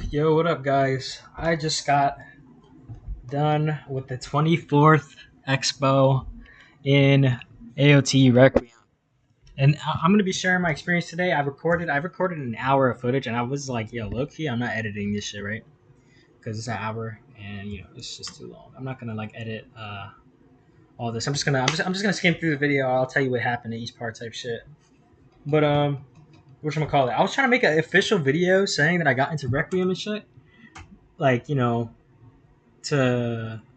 Yo, what up, guys? I just got done with the 24th Expo in AOT Requiem, and I'm gonna be sharing my experience today. I've recorded an hour of footage, and I was like, "Yo, low key, I'm not editing this shit, right? Because it's an hour, and it's just too long. I'm not gonna like edit all this. I'm just gonna skim through the video. I'll tell you what happened in each part, type shit. But what should I call it? I was trying to make an official video saying that I got into Requiem and shit, like to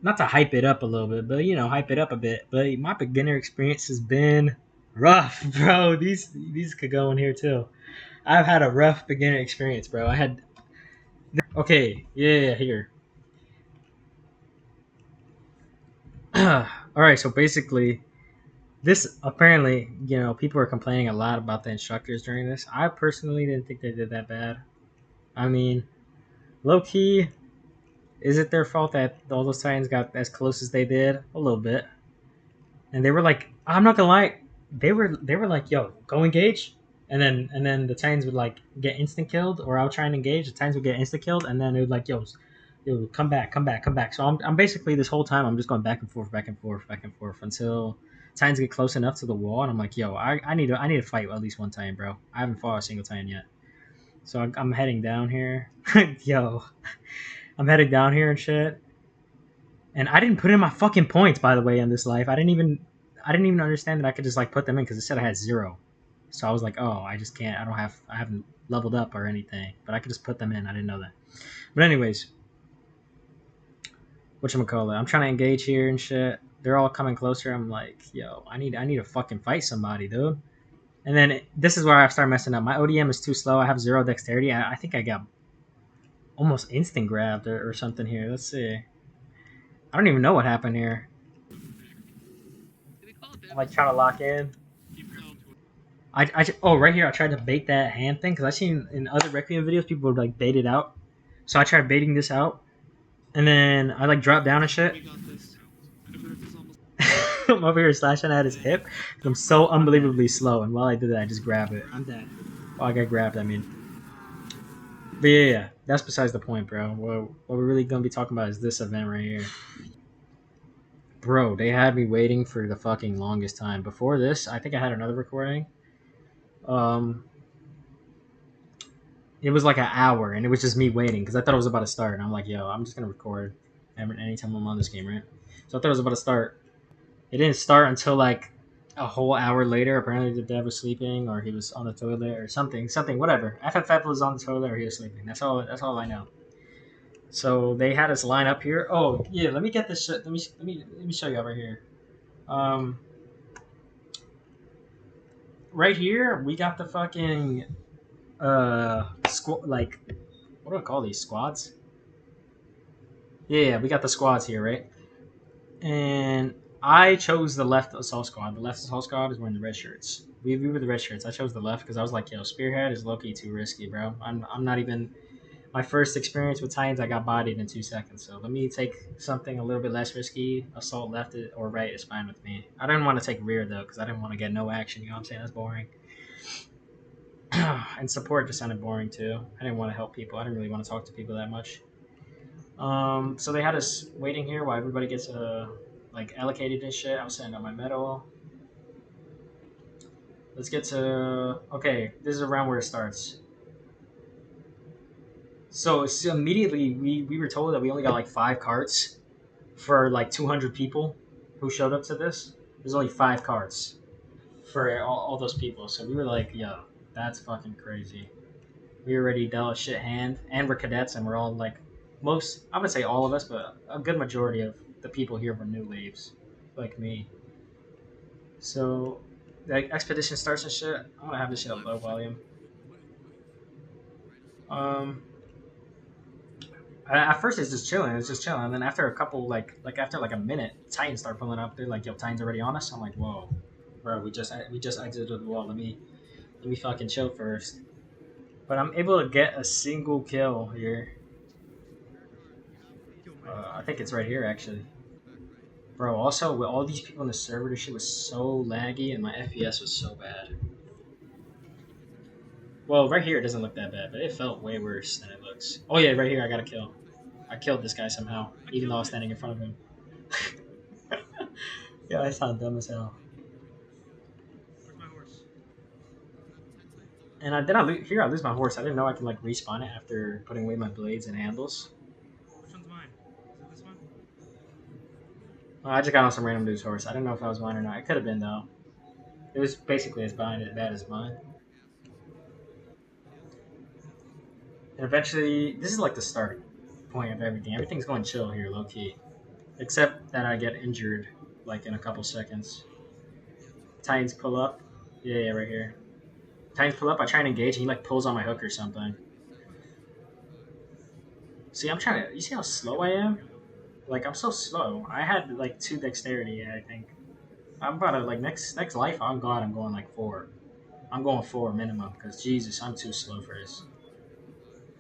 not to hype it up a little bit, but hype it up a bit. But my beginner experience has been rough, bro. These could go in here too. I've had a rough beginner experience, bro. I had okay, yeah, here. All right, so basically, this apparently, people are complaining a lot about the instructors during this. I personally didn't think they did that bad. I mean, low key, is it their fault that all those Titans got as close as they did? A little bit. And they were like, I'm not gonna lie, they were like, yo, go engage, and then the Titans would like get instant killed, or I'll try and engage. The Titans would get instant killed, and then it would like, yo, come back, come back, come back. So I'm basically this whole time I'm just going back and forth, back and forth, back and forth until Titans get close enough to the wall, and I'm like, yo, I need to fight at least one Titan, bro. I haven't fought a single Titan yet, so I'm heading down here, yo, I'm heading down here and shit. And I didn't put in my fucking points, by the way, in this life. I didn't even understand that I could just like put them in because it said I had 0. So I was like, oh, I just can't. I haven't leveled up or anything, but I could just put them in. I didn't know that. But anyways, whatchamacallit, I'm trying to engage here and shit. They're all coming closer. I'm like, yo, I need to fucking fight somebody, dude. And then this is where I start messing up. My ODM is too slow. I have 0 dexterity. I think I got almost instant grabbed or something here. Let's see. I don't even know what happened here. I'm like trying to lock in. Oh, right here I tried to bait that hand thing because I seen in other Requiem videos people would like bait it out. So I tried baiting this out, and then I like dropped down and shit. I'm over here slashing at his hip. I'm so unbelievably slow, and while I did that, I just grab it. I'm dead. Well, I got grabbed. I mean, but yeah, that's besides the point, bro. What we're really gonna be talking about is this event right here. Bro, they had me waiting for the fucking longest time. Before this, I think I had another recording. Um, it was like an hour, and it was just me waiting because I thought it was about to start. And I'm like, yo, I'm just gonna record anytime I'm on this game, right? So I thought it was about to start. It didn't start until like a whole hour later. Apparently, the dad was sleeping, or he was on the toilet, or something, whatever. FFF was on the toilet, or he was sleeping. That's all. That's all I know. So they had us line up here. Oh yeah, let me get this shit. Let me show you over here. Um, right here we got the fucking like what do I call these squads? Yeah, we got the squads here, right? And I chose the left assault squad. The left assault squad is wearing the red shirts. We were the red shirts. I chose the left because I was like, yo, spearhead is low key too risky, bro. I'm not even my first experience with Titans. I got bodied in 2 seconds. So let me take something a little bit less risky. Assault left or right is fine with me. I didn't want to take rear though because I didn't want to get no action. You know what I'm saying? That's boring. And support just sounded boring too. I didn't want to help people. I didn't really want to talk to people that much. So they had us waiting here while everybody gets like allocated and shit. I was setting up my medal. Let's get to okay. This is around where it starts. So immediately we were told that we only got like 5 carts for like 200 people who showed up to this. There's only 5 carts for all those people. So we were like, yo, that's fucking crazy. We already dealt a shit hand, and we're cadets, and we're all like most. I would say all of us, but a good majority of the people here were new waves, like me. So, like expedition starts and shit. I'm gonna have this shit at low volume. Um, at first it's just chilling. It's just chilling, and then after a couple after like a minute, Titans start pulling up. They're like, "Yo, Titans already on us." I'm like, "Whoa, bro, we just exited the wall. Let me fucking chill first." But I'm able to get a single kill here. I think it's right here actually. Bro, also with all these people in the server, this shit was so laggy and my FPS was so bad. Well, right here it doesn't look that bad, but it felt way worse than it looks. Oh yeah, right here I got a kill. I killed this guy somehow, even though I was standing in front of him. Yeah, I sound dumb as hell. Where's my horse? And I did I lo- here I lose my horse. I didn't know I could like respawn it after putting away my blades and handles. Which one's mine? Is it this one? Well, I just got on some random dude's horse. I didn't know if that was mine or not. It could have been though. It was basically bad as mine. And eventually, this is like the start point of everything. Everything's going chill here, low key, except that I get injured like in a couple seconds. Titans pull up. Yeah, yeah, right here. Titans pull up. I try and engage, and he like pulls on my hook or something. See, I'm trying to. You see how slow I am? Like I'm so slow. I had like two dexterity. I think I'm about to like next life. I'm God. I'm going like four. I'm going four minimum because Jesus, I'm too slow for this.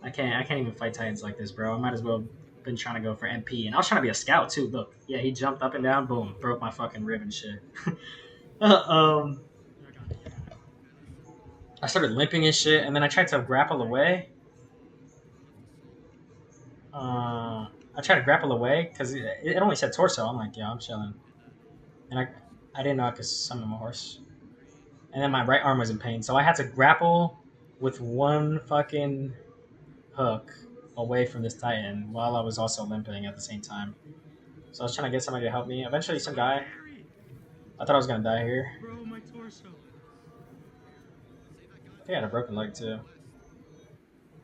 I can't even fight Titans like this, bro. I might as well been trying to go for MP, and I was trying to be a scout too. Look, yeah, he jumped up and down, boom, broke my fucking rib and shit. um, Yeah, I got it. Yeah, I got it. I started limping and shit, and then I tried to grapple away. I tried to grapple away because it only said torso. I'm like, yeah, I'm chilling, and I didn't know I could summon my horse, and then my right arm was in pain, so I had to grapple with one fucking hook away from this Titan while I was also limping at the same time. So I was trying to get somebody to help me. Eventually, I some got guy. carried! I thought I was gonna die here. Bro, my torso. I think I had a broken leg too.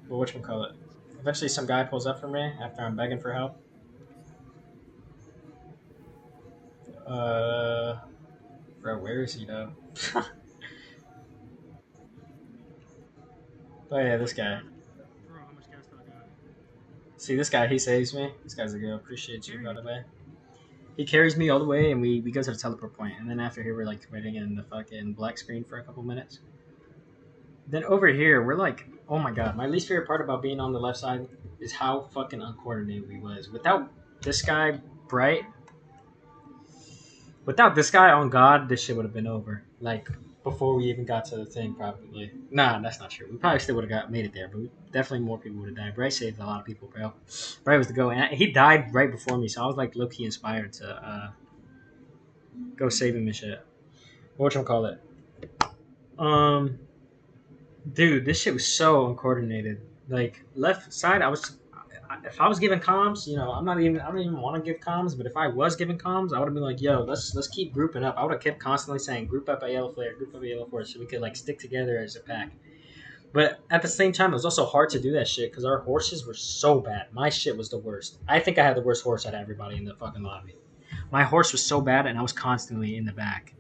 But whatchamacallit. Eventually, some guy pulls up for me after I'm begging for help. Uh, bro, where is he though? Oh yeah, this guy. Bro, how much gas do I got? See this guy? He saves me. This guy's a girl. Appreciate you, Carry by me. the way. He carries me all the way, and we go to the teleport point. And then after here, we're like waiting in the fucking black screen for a couple minutes. Then over here, we're like, oh my god, my least favorite part about being on the left side is how fucking uncoordinated we was. This guy, Bright, without this guy on God, this shit would have been over. Like before we even got to the thing, probably. Nah, that's not true. We probably still would have got made it there, but definitely more people would have died. Bright saved a lot of people, bro. Bright was the go, and he died right before me, so I was like low key inspired to go save him and shit. What you call it? Um, Dude, this shit was so uncoordinated. Like left side, if I was giving comms, I don't even want to give comms, but if I was giving comms, I would have been like, yo, let's keep grouping up. I would have kept constantly saying group up a yellow flare, group up a yellow force, so we could like stick together as a pack. But at the same time, it was also hard to do that shit because our horses were so bad. My shit was the worst. I think I had the worst horse out of everybody in the fucking lobby. My horse was so bad, and I was constantly in the back.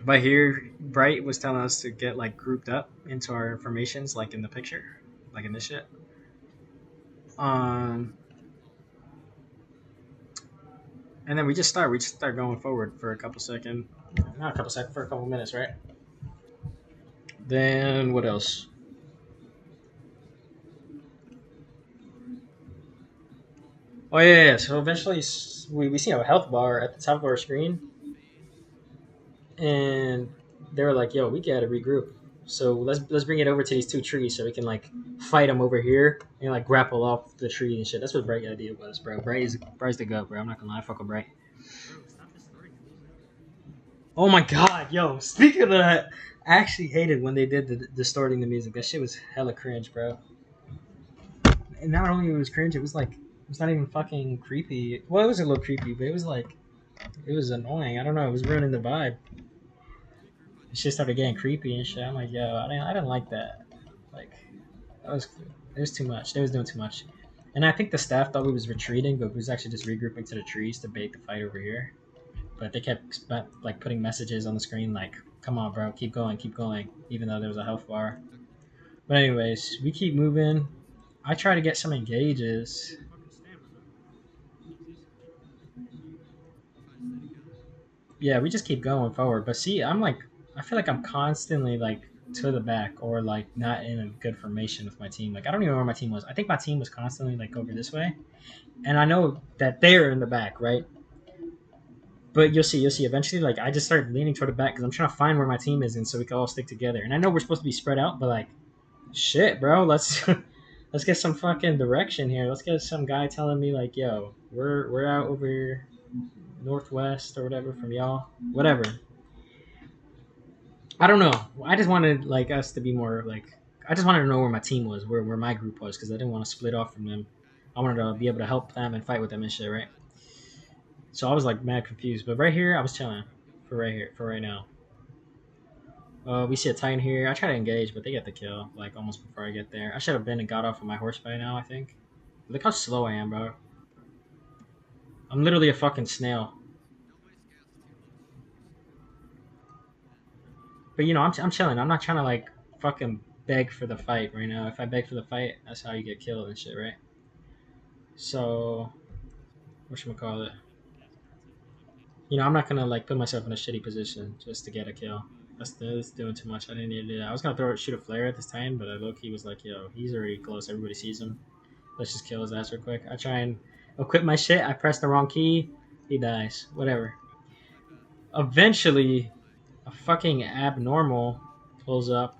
But here, Bright was telling us to get like grouped up into our formations, like in the picture, like in this shit. Um, and then we just start going forward for a couple seconds, not a couple seconds, for a couple minutes, right? Then what else? Oh yeah. So eventually, we see a health bar at the top of our screen, and they were like, "Yo, we gotta regroup. So let's bring it over to these two trees so we can like fight them over here and like grapple off the tree and shit." That's what Bright idea was, bro. Bright's the go, bro. I'm not gonna lie, fuck with Bright. Bro, stop distorting the music. Oh my god, yo! Speaking of that, I actually hated when they did the distorting the music. That shit was hella cringe, bro. And not only it was cringe, it was like it was not even fucking creepy. Well, it was a little creepy, but it was like it was annoying. I don't know. It was ruining the vibe. It shit started getting creepy and shit. I'm like, yo, I didn't like that. Like, that was it was too much. They was doing too much. And I think the staff thought we was retreating, but we was actually just regrouping to the trees to bait the fight over here. But they kept like putting messages on the screen like, "Come on, bro, keep going," even though there was a health bar. But anyways, we keep moving. I try to get some engages. Fucking stamina. Jesus. Yeah, we just keep going forward. But see, I feel like I'm constantly like to the back or like not in a good formation with my team. Like I don't even know where my team was. I think my team was constantly like over this way, and I know that they're in the back, right? But you'll see. Eventually, like I just started leaning toward the back because I'm trying to find where my team is, and so we can all stick together. And I know we're supposed to be spread out, but like, shit, bro, let's let's get some fucking direction here. Let's get some guy telling me like, yo, we're out over here northwest or whatever from y'all, whatever. I don't know. I just wanted like us to be more like. I just wanted to know where my team was, where my group was, because I didn't want to split off from them. I wanted to be able to help them and fight with them and shit, right? So I was like mad confused. But right here, I was chilling for right here, for right now. We see a Titan here. I try to engage, but they get the kill like almost before I get there. I should have been and got off of my horse by now. I think. Look how slow I am, bro. I'm literally a fucking snail. But you know, I'm chilling. I'm not trying to like fucking beg for the fight right now. If I beg for the fight, that's how you get killed and shit, right? So what should we call it? You know, I'm not gonna like put myself in a shitty position just to get a kill. That's doing too much. I didn't need to do that. I was gonna shoot a flare at this time, but Loki was like, "Yo, he's already close. Everybody sees him. Let's just kill his ass real quick." I try and equip my shit. I press the wrong key. He dies. Whatever. Eventually, a fucking abnormal pulls up.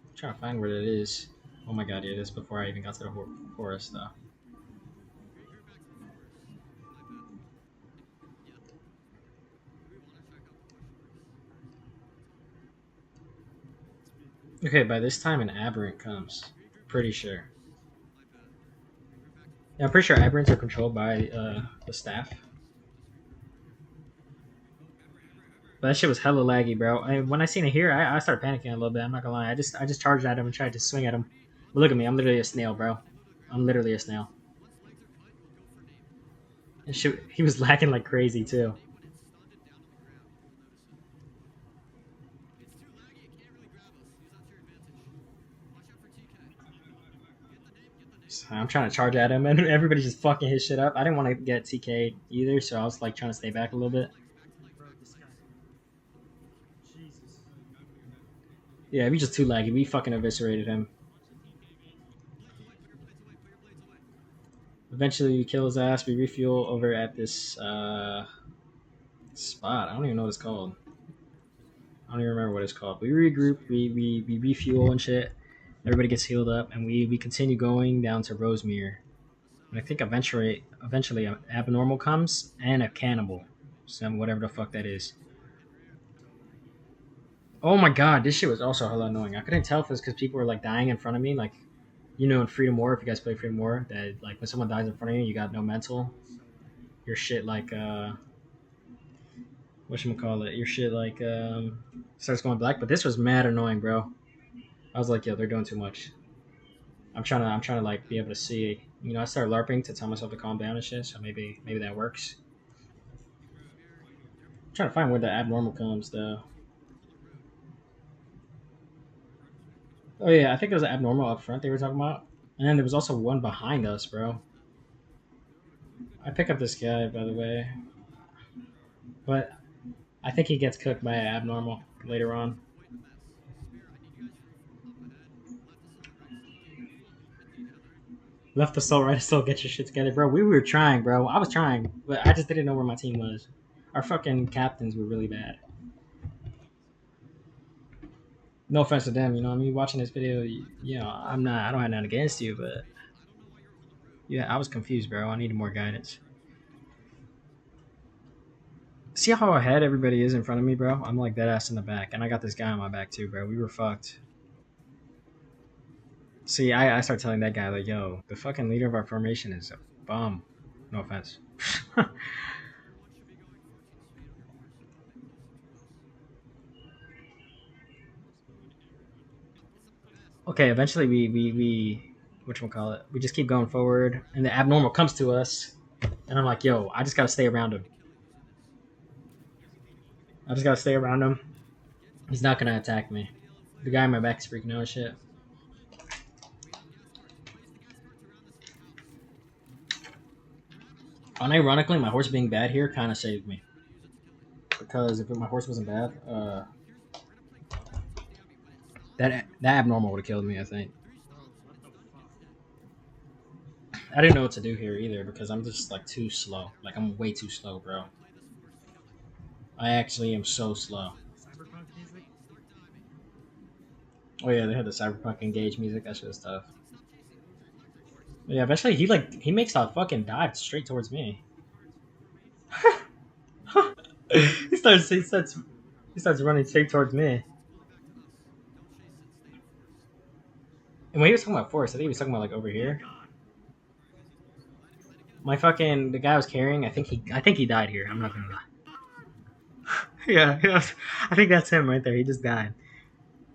I'm trying to find where it is. Oh my god, yeah, it is before I even got to the forest though. Okay, by this time an aberrant comes. Pretty sure. Yeah, I'm pretty sure aberrants are controlled by the staff. But that shit was hella laggy, bro. When I seen it here, I started panicking a little bit. I'm not gonna lie. I just charged at him and tried to swing at him. But look at me. I'm literally a snail, bro. I'm literally a snail. And shit, he was lagging like crazy too. So I'm trying to charge at him, and everybody's just fucking his shit up. I didn't want to get TK either, so I was like trying to stay back a little bit. Bro, this guy. Jesus. Yeah, we just too laggy. We fucking eviscerated him. Eventually, we kill his ass. We refuel over at this spot. I don't even know what it's called. I don't even remember what it's called. We regroup, we refuel and shit. Everybody gets healed up, and we continue going down to Rosemere. And I think eventually an abnormal comes and a cannibal, some whatever the fuck that is. Oh my god, this shit was also hella annoying. I couldn't tell if it was because people were like dying in front of me, like you know in Freedom War. If you guys play Freedom War, that like when someone dies in front of you, you got no mental. Your shit like whatchamacallit, your shit like starts going black. But this was mad annoying, bro. I was like, yo, they're doing too much. I'm trying to like be able to see. You know, I started LARPing to tell myself to calm down and shit. So maybe that works. I'm trying to find where the abnormal comes though. Oh yeah, I think there was an abnormal up front they were talking about, and then there was also one behind us, bro. I pick up this guy by the way, but I think he gets cooked by an abnormal later on. Left assault, right assault, get your shit together, bro. We were trying, bro. I was trying, but I just didn't know where my team was. Our fucking captains were really bad. No offense to them, you know. I mean, watching this video, you know, I don't have nothing against you, but yeah, I was confused, bro. I needed more guidance. See how ahead everybody is in front of me, bro? I'm like dead ass in the back, and I got this guy on my back too, bro. We were fucked. See, I start telling that guy like, "Yo, the fucking leader of our formation is a bum." No offense. Okay, eventually we which one call it? We just keep going forward, and the abnormal comes to us, and I'm like, "Yo, I just gotta stay around him. I just gotta stay around him. He's not gonna attack me." The guy on my back's freaking out shit. Unironically, my horse being bad here kind of saved me because if my horse wasn't bad, that abnormal would have killed me. I think Bro, what the fuck? I didn't know what to do here either because I'm just like too slow. Like I'm way too slow, bro. I actually am so slow. The cyberpunk music. Oh yeah, they had the cyberpunk engage music. That shit was tough. Yeah, eventually he makes a fucking dive straight towards me. He starts running straight towards me. And when he was talking about forest, I think he was talking about like over Oh my here. god! My fucking the guy I was carrying. I think he died here. I'm not gonna lie. Yeah, yeah, I think that's him right there. He just died.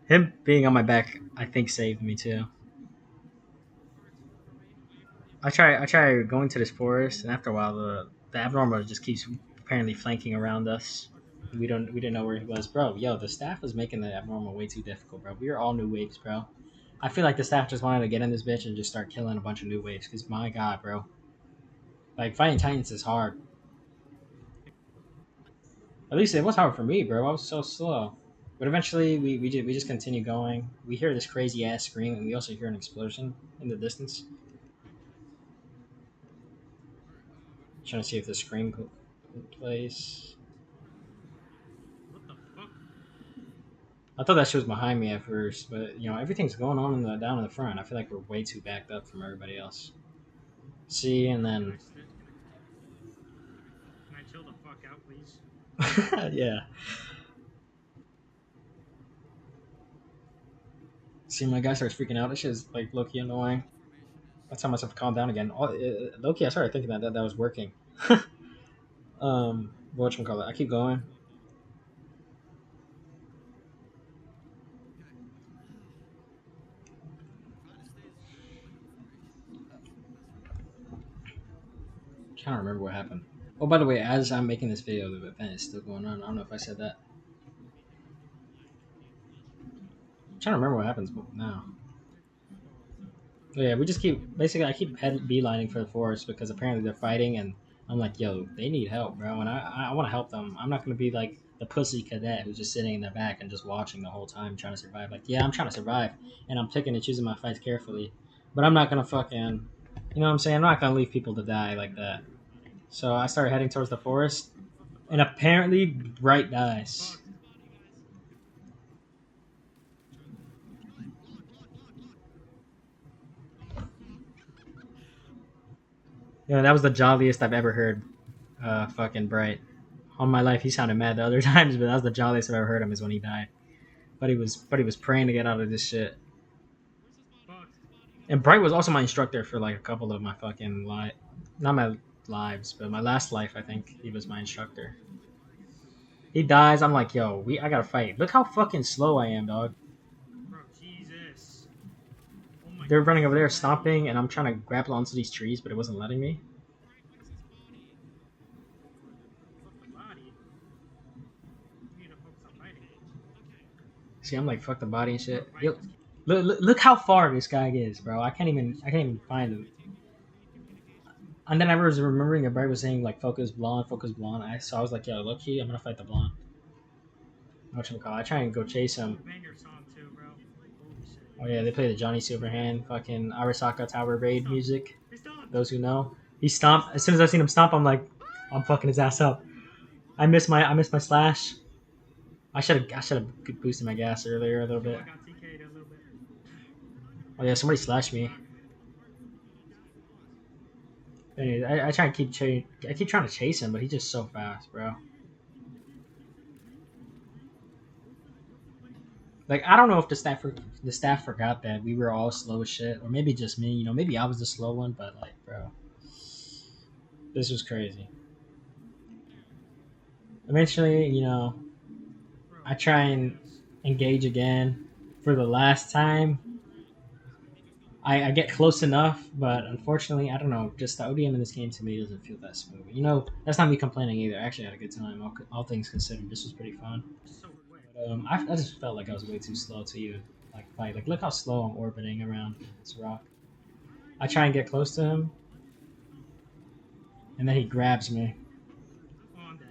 Him being on my back, I think, saved me too. I try going to this forest, and after a while, the abnormal just keeps apparently flanking around us. We didn't know where he was, bro. Yo, the staff was making the abnormal way too difficult, bro. We are all new waves, bro. I feel like the staff just wanted to get in this bitch and just start killing a bunch of new waves. Cause my god, bro, like fighting titans is hard. At least it was hard for me, bro. I was so slow. But eventually, we just continue going. We hear this crazy ass scream, and we also hear an explosion in the distance. Trying to see if the scream plays. What the fuck? I thought that shit was behind me at first, but everything's going on down in the front. I feel like we're way too backed up from everybody else. See, and Can then I can I chill the fuck out, please? yeah. See, my guy starts freaking out. This shit is like low key annoying. I tell myself to calm down again. Low key, I started thinking that was working. Whatchamacallit? I keep going. I'm trying to remember what happened. Oh, by the way, as I'm making this video, the event is still going on. I don't know if I said that. I'm trying to remember what happens now. Yeah, we just keep basically. I keep beelining for the forest because apparently they're fighting, and I'm like, yo, they need help, bro, and I want to help them. I'm not gonna be like the pussy cadet who's just sitting in the back and just watching the whole time trying to survive. Like, yeah, I'm trying to survive, and I'm picking and choosing my fights carefully, but I'm not gonna fucking, you know what I'm saying? I'm not gonna leave people to die like that. So I started heading towards the forest, What the and fuck? apparently Bright What the dies. fuck? That was the jolliest I've ever heard. Fucking Bright. All my life, he sounded mad the other times, but that was the jolliest I've ever heard him. Is when he died. But he was praying to get out of this shit. Fuck. And Bright was also my instructor for like a couple of my fucking not my lives, but my last life. I think he was my instructor. He dies. I'm like, yo, I gotta fight. Look how fucking slow I am, dog. Bro, Jesus. Oh my They're god, running it's over so there laggy. stomping, and I'm trying to grapple onto these trees, but it wasn't letting me. Fuck the body. We need to focus on fighting. See, I'm like, fuck the body and Bro, shit. Bright Yo, just keep. look how far this guy is, bro. I can't even find him. And then I was remembering that Bright was saying like focus blonde, focus blonde. So I was like, yo, low key, I'm gonna fight the blonde. Whatchamacallit? I try and go chase him. Ooh, banger song too, bro. Holy shit. Oh yeah, they play the Johnny Silverhand fucking Arasaka Tower He Raid stopped. music. He stopped. Those who know, he stomped. As soon as I seen him stomp, I'm like, I'm fucking his ass up. I missed my slash. I should have boosted my gas earlier a little Yo, bit. I got TK'd a little bit. Oh yeah, somebody slashed me. Fuck. Anyways, I keep trying to chase him, but he's just so fast, bro. Like I don't know if the staff forgot that we were all slow as shit, or maybe just me. Maybe I was the slow one, but like, bro, this was crazy. Eventually, Bro, I try and Jesus. engage again for the last time. I get close enough, but unfortunately, I don't know. Just the ODM in this game to me doesn't feel that smooth. That's not me complaining either. I actually had a good time. All things considered, this was pretty fun. So quick. But I just felt like I was way too slow to even like fight. Like, look how slow I'm orbiting around this rock. I try and get close to him, and then he grabs me, Oh, I'm dead.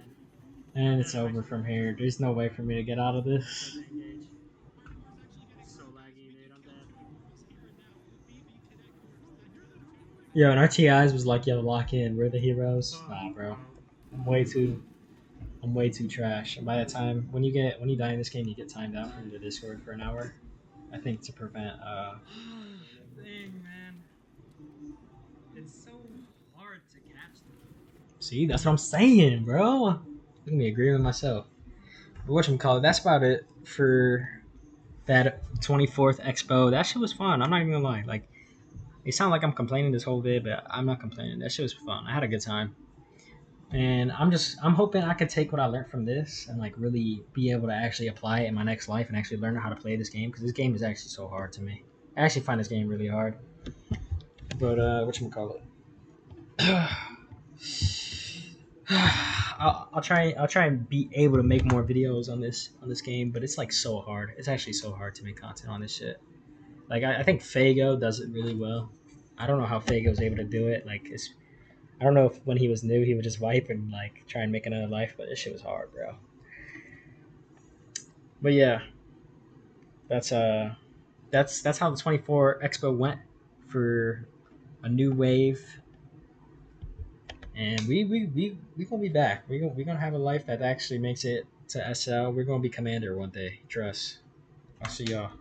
and And it's then over eventually from died. here. There's no way for me to get out of I tried this. to engage. It's so laggy, dude. I'm dead. Yo, and our TIs was like, yo, lock in. We're the heroes. Nah, Fuck, bro. bro. I'm way too. I'm way too trash. And by the time when you die in this game, you get timed out from the Discord for an hour. I think to prevent. Dang, man. It's so hard to catch them. See, that's what I'm saying, bro. Look at me agreeing with myself. But whatchamacallit, that's about it for that 24th Expo. That shit was fun. I'm not even gonna lie. Like, it sounds like I'm complaining this whole vid, but I'm not complaining. That shit was fun. I had a good time. And I'm hoping I could take what I learned from this and like really be able to actually apply it in my next life and actually learn how to play this game because this game is actually so hard to me. I actually find this game really hard. But whatchamacallit. I'll try and be able to make more videos on this game, but it's like so hard. It's actually so hard to make content on this shit. Like I think Fago does it really well. I don't know how Fago was able to do it. Like I don't know if when he was new he would just wipe and like try and make another life, but this shit was hard, bro. But yeah, that's that's how the 24 Expo went for a new wave, and we gonna be back. We gonna have a life that actually makes it to SL. We're gonna be commander one day. Trust. I'll see y'all.